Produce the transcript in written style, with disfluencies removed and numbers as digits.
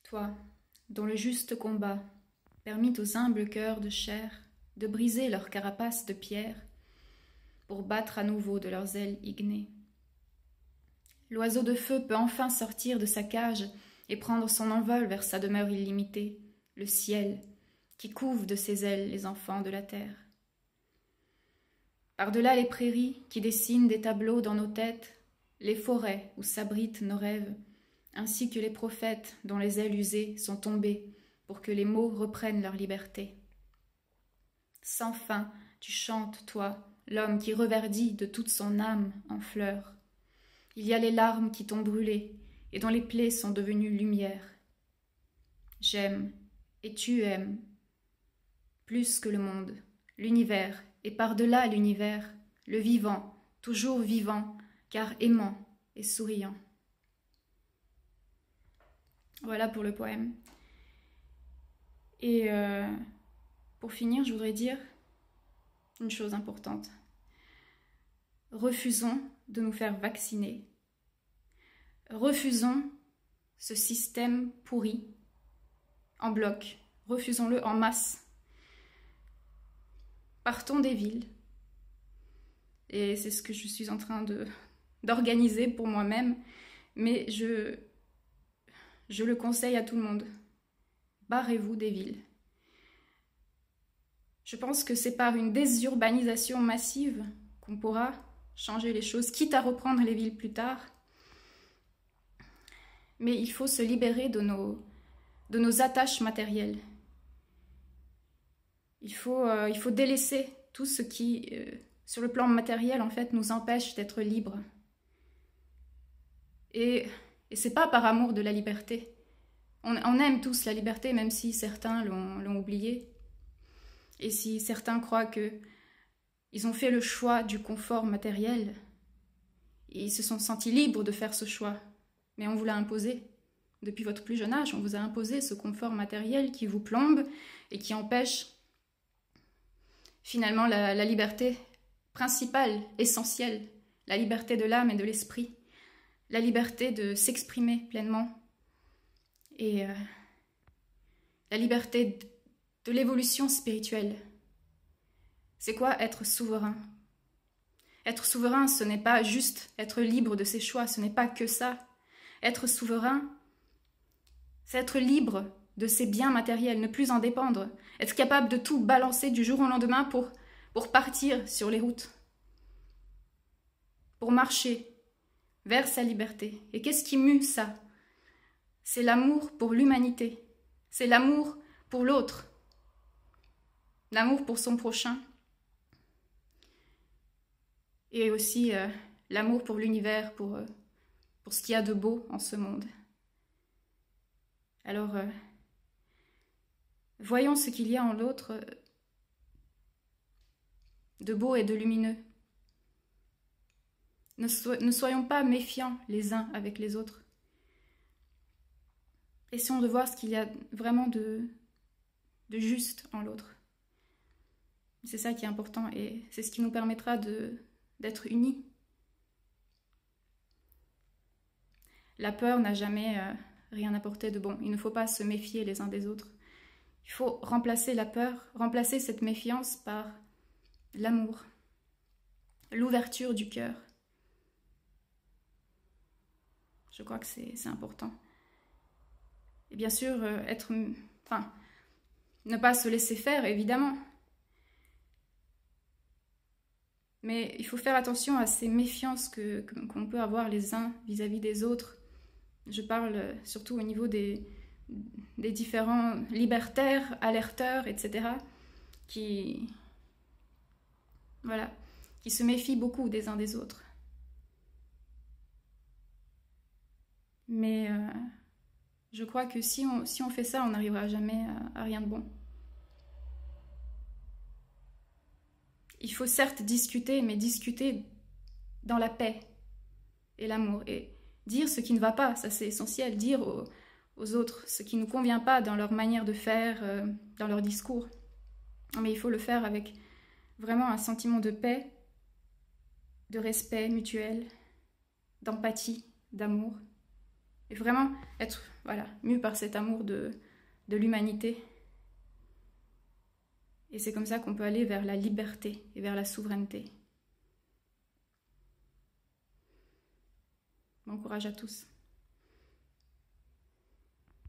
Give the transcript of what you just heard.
Toi, dont le juste combat permit aux humbles cœurs de chair de briser leur carapace de pierre pour battre à nouveau de leurs ailes ignées. L'oiseau de feu peut enfin sortir de sa cage et prendre son envol vers sa demeure illimitée, le ciel, qui couve de ses ailes les enfants de la terre. Par-delà les prairies qui dessinent des tableaux dans nos têtes, les forêts où s'abritent nos rêves, ainsi que les prophètes dont les ailes usées sont tombées pour que les mots reprennent leur liberté. Sans fin, tu chantes, toi, l'homme qui reverdit de toute son âme en fleurs. Il y a les larmes qui t'ont brûlé et dont les plaies sont devenues lumière. J'aime et tu aimes, plus que le monde, l'univers et par-delà l'univers, le vivant, toujours vivant, car aimant et souriant. Voilà pour le poème. Et pour finir, je voudrais dire une chose importante. Refusons de nous faire vacciner. Refusons ce système pourri en bloc. Refusons-le en masse. Partons des villes. Et c'est ce que je suis en train d'organiser pour moi-même. Mais je le conseille à tout le monde. Barrez-vous des villes. Je pense que c'est par une désurbanisation massive qu'on pourra changer les choses, quitte à reprendre les villes plus tard. Mais il faut se libérer de nos attaches matérielles. Il faut délaisser tout ce qui, sur le plan matériel, en fait, nous empêche d'être libres. Et c'est pas par amour de la liberté. On aime tous la liberté, même si certains l'ont oubliée. Et si certains croient qu'ils ont fait le choix du confort matériel, ils se sont sentis libres de faire ce choix. Mais on vous l'a imposé. Depuis votre plus jeune âge, on vous a imposé ce confort matériel qui vous plombe et qui empêche finalement la liberté principale, essentielle, la liberté de l'âme et de l'esprit, la liberté de s'exprimer pleinement et la liberté de l'évolution spirituelle. C'est quoi être souverain? Être souverain, ce n'est pas juste être libre de ses choix, ce n'est pas que ça. Être souverain, c'est être libre de ses biens matériels, ne plus en dépendre, être capable de tout balancer du jour au lendemain pour partir sur les routes, pour marcher vers sa liberté. Et qu'est-ce qui mue ça? C'est l'amour pour l'humanité, c'est l'amour pour l'autre, l'amour pour son prochain, et aussi l'amour pour l'univers, pour ce qu'il y a de beau en ce monde. Alors, voyons ce qu'il y a en l'autre de beau et de lumineux. Ne soyons pas méfiants les uns avec les autres. Essayons de voir ce qu'il y a vraiment de juste en l'autre. C'est ça qui est important et c'est ce qui nous permettra d'être unis. La peur n'a jamais rien apporté de bon. Il ne faut pas se méfier les uns des autres. Il faut remplacer la peur, remplacer cette méfiance par l'amour, l'ouverture du cœur. Je crois que c'est important. Et bien sûr, ne pas se laisser faire, évidemment. Mais il faut faire attention à ces méfiances qu'on peut avoir les uns vis-à-vis des autres. Je parle surtout au niveau des différents libertaires, alerteurs, etc. qui se méfient beaucoup des uns des autres. Mais je crois que si on fait ça, on n'arrivera jamais à rien de bon. Il faut certes discuter, mais discuter dans la paix et l'amour. Et dire ce qui ne va pas, ça c'est essentiel. Dire aux autres ce qui ne nous convient pas dans leur manière de faire, dans leur discours. Mais il faut le faire avec vraiment un sentiment de paix, de respect mutuel, d'empathie, d'amour. Et vraiment être mû par cet amour de l'humanité. Et c'est comme ça qu'on peut aller vers la liberté et vers la souveraineté. Bon courage à tous.